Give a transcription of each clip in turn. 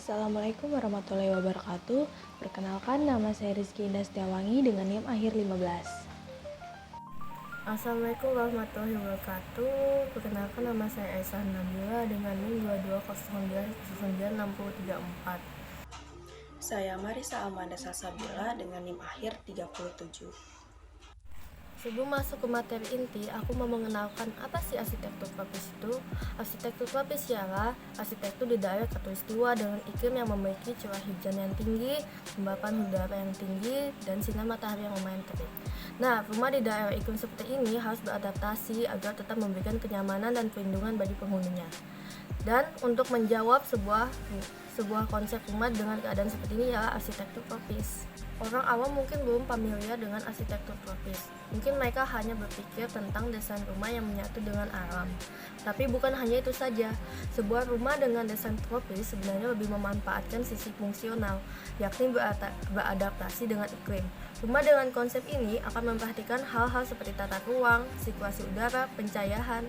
Assalamualaikum warahmatullahi wabarakatuh. Perkenalkan, nama saya Rizky Indah Setiawangi dengan NIM akhir 15. Assalamualaikum warahmatullahi wabarakatuh. Perkenalkan, nama saya Aisyah Nabila dengan NIM 22099034. Saya Marisa Amanda Salsabila dengan NIM akhir 37. Sebelum masuk ke materi inti, aku mau mengenalkan apa sih arsitektur tropis itu. Arsitektur tropis ialah arsitektur di daerah khatulistiwa dengan iklim yang memiliki curah hujan yang tinggi, kelembapan udara yang tinggi, dan sinar matahari yang lumayan terik. Nah, rumah di daerah iklim seperti ini harus beradaptasi agar tetap memberikan kenyamanan dan perlindungan bagi penghuninya. Dan untuk menjawab sebuah konsep rumah dengan keadaan seperti ini ialah arsitektur tropis. Orang awam mungkin belum familiar dengan arsitektur tropis. Mungkin mereka hanya berpikir tentang desain rumah yang menyatu dengan alam. Tapi bukan hanya itu saja. Sebuah rumah dengan desain tropis sebenarnya lebih memanfaatkan sisi fungsional, yakni beradaptasi dengan iklim. Rumah dengan konsep ini akan memperhatikan hal-hal seperti tata ruang, sirkulasi udara, pencahayaan,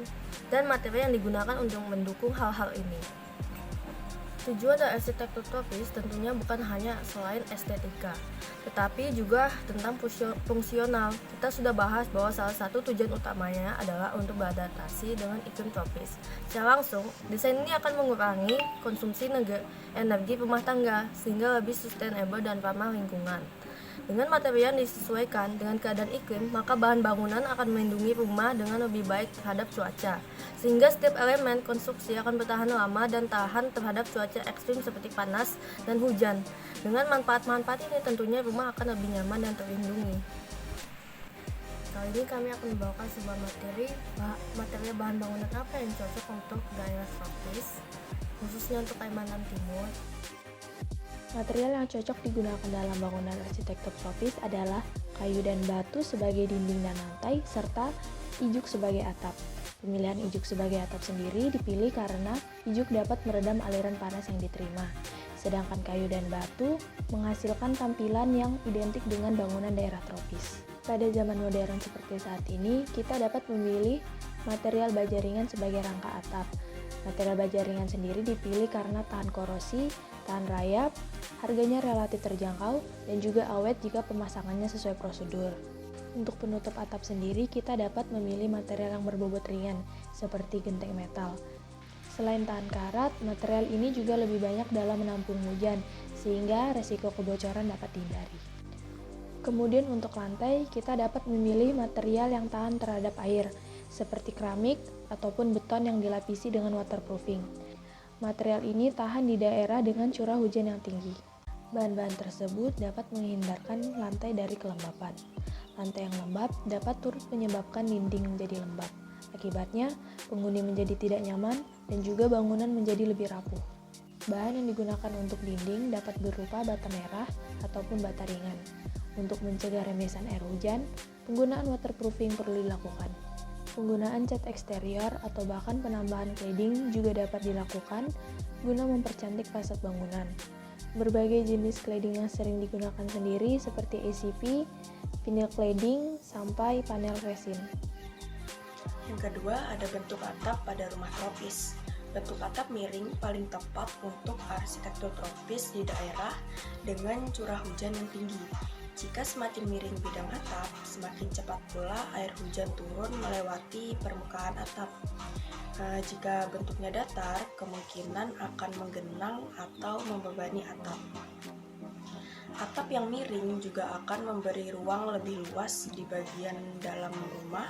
dan materi yang digunakan untuk mendukung hal-hal ini. Tujuan dari arsitektur tropis tentunya bukan hanya selain estetika, tetapi juga tentang fungsional. Kita sudah bahas bahwa salah satu tujuan utamanya adalah untuk beradaptasi dengan iklim tropis. Secara langsung, desain ini akan mengurangi konsumsi energi rumah tangga sehingga lebih sustainable dan ramah lingkungan. Dengan materi yang disesuaikan dengan keadaan iklim, maka bahan bangunan akan melindungi rumah dengan lebih baik terhadap cuaca, sehingga setiap elemen konstruksi akan bertahan lama dan tahan terhadap cuaca ekstrim seperti panas dan hujan. Dengan manfaat-manfaat ini tentunya rumah akan lebih nyaman dan terlindungi. Kali ini kami akan membawakan sebuah materi bahan bangunan apa yang cocok untuk daerah tropis, khususnya untuk Kalimantan Timur. Material yang cocok digunakan dalam bangunan arsitektur tropis adalah kayu dan batu sebagai dinding dan lantai, serta ijuk sebagai atap. Pemilihan ijuk sebagai atap sendiri dipilih karena ijuk dapat meredam aliran panas yang diterima. Sedangkan kayu dan batu menghasilkan tampilan yang identik dengan bangunan daerah tropis. Pada zaman modern seperti saat ini, kita dapat memilih material baja ringan sebagai rangka atap. Material baja ringan sendiri dipilih karena tahan korosi, tahan rayap, harganya relatif terjangkau, dan juga awet jika pemasangannya sesuai prosedur. Untuk penutup atap sendiri, kita dapat memilih material yang berbobot ringan, seperti genteng metal. Selain tahan karat, material ini juga lebih banyak dalam menampung hujan, sehingga resiko kebocoran dapat dihindari. Kemudian untuk lantai, kita dapat memilih material yang tahan terhadap air, seperti keramik ataupun beton yang dilapisi dengan waterproofing. Material ini tahan di daerah dengan curah hujan yang tinggi. Bahan-bahan tersebut dapat menghindarkan lantai dari kelembapan. Lantai yang lembab dapat turut menyebabkan dinding menjadi lembab. Akibatnya, penghuni menjadi tidak nyaman dan juga bangunan menjadi lebih rapuh. Bahan yang digunakan untuk dinding dapat berupa bata merah ataupun bata ringan. Untuk mencegah remesan air hujan, penggunaan waterproofing perlu dilakukan. Penggunaan cat eksterior atau bahkan penambahan cladding juga dapat dilakukan guna mempercantik fasad bangunan. Berbagai jenis cladding yang sering digunakan sendiri seperti ACP, vinyl cladding, sampai panel resin. Yang kedua, ada bentuk atap pada rumah tropis. Bentuk atap miring paling tepat untuk arsitektur tropis di daerah dengan curah hujan yang tinggi. Jika semakin miring bidang atap, semakin cepat pula air hujan turun melewati permukaan atap. Jika bentuknya datar, kemungkinan akan menggenang atau membebani atap. Atap yang miring juga akan memberi ruang lebih luas di bagian dalam rumah,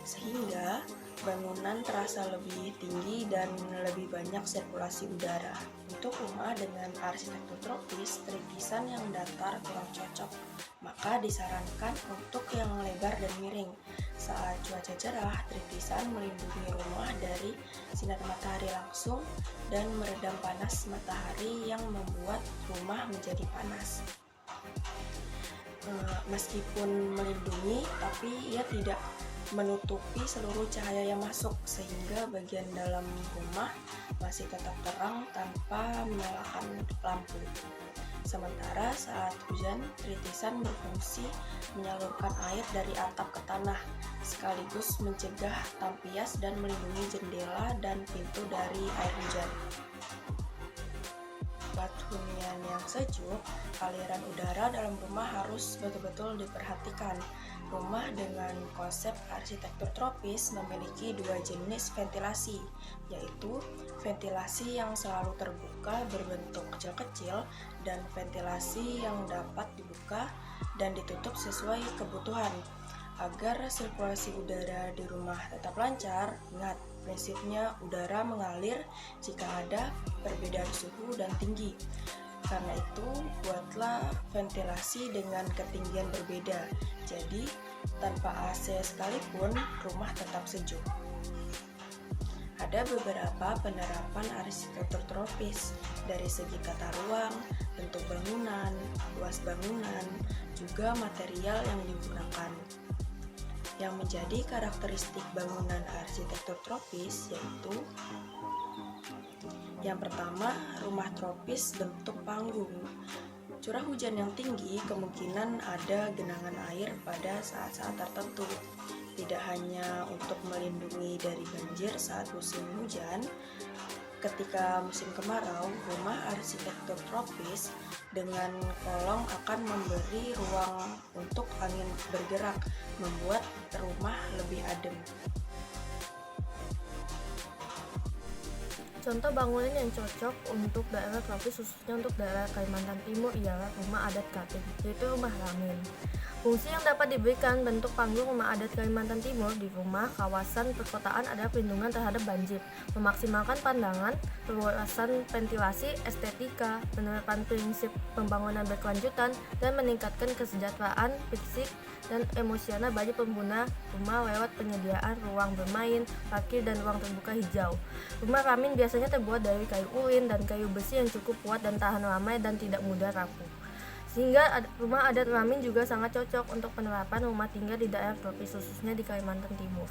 sehingga bangunan terasa lebih tinggi dan lebih banyak sirkulasi udara. Untuk rumah dengan arsitektur tropis, tripisan yang datar kurang cocok, maka disarankan untuk yang lebar dan miring. Saat cuaca cerah, tripisan melindungi rumah dari sinar matahari langsung dan meredam panas matahari yang membuat rumah menjadi panas. Meskipun melindungi, tapi ia tidak menutupi seluruh cahaya yang masuk, sehingga bagian dalam rumah masih tetap terang tanpa menyalakan lampu. Sementara saat hujan, tritisan berfungsi menyalurkan air dari atap ke tanah, sekaligus mencegah tampias dan melindungi jendela dan pintu dari air hujan. tempat hunian yang sejuk, aliran udara dalam rumah harus betul-betul diperhatikan. Rumah dengan konsep arsitektur tropis memiliki dua jenis ventilasi, yaitu ventilasi yang selalu terbuka berbentuk kecil-kecil dan ventilasi yang dapat dibuka dan ditutup sesuai kebutuhan. Agar sirkulasi udara di rumah tetap lancar, ingat, prinsipnya udara mengalir jika ada perbedaan suhu dan tinggi. Karena itu, buatlah ventilasi dengan ketinggian berbeda. Jadi, tanpa AC sekalipun, rumah tetap sejuk. Ada beberapa penerapan arsitektur tropis dari segi tata ruang, bentuk bangunan, luas bangunan, juga material yang digunakan. Yang menjadi karakteristik bangunan arsitektur tropis yaitu yang pertama, rumah tropis bentuk panggung. Curah hujan yang tinggi kemungkinan ada genangan air pada saat-saat tertentu. Tidak hanya untuk melindungi dari banjir saat musim hujan, ketika musim kemarau, rumah arsitektur tropis dengan kolong akan memberi ruang untuk angin bergerak, membuat rumah lebih adem. Contoh bangunan yang cocok untuk daerah tropis, khususnya untuk daerah Kalimantan Timur, ialah rumah adat Kateng, yaitu rumah ramin. Fungsi yang dapat diberikan bentuk panggung rumah adat Kalimantan Timur di rumah kawasan perkotaan adalah perlindungan terhadap banjir, memaksimalkan pandangan, perluasan ventilasi, estetika, penerapan prinsip pembangunan berkelanjutan, dan meningkatkan kesejahteraan fisik dan emosional bagi pengguna rumah lewat penyediaan ruang bermain, parkir, dan ruang terbuka hijau. Rumah ramin biasanya terbuat dari kayu ulin dan kayu besi yang cukup kuat dan tahan lama dan tidak mudah rapuh. Sehingga rumah adat ramin juga sangat cocok untuk penerapan rumah tinggal di daerah tropis, khususnya di Kalimantan Timur.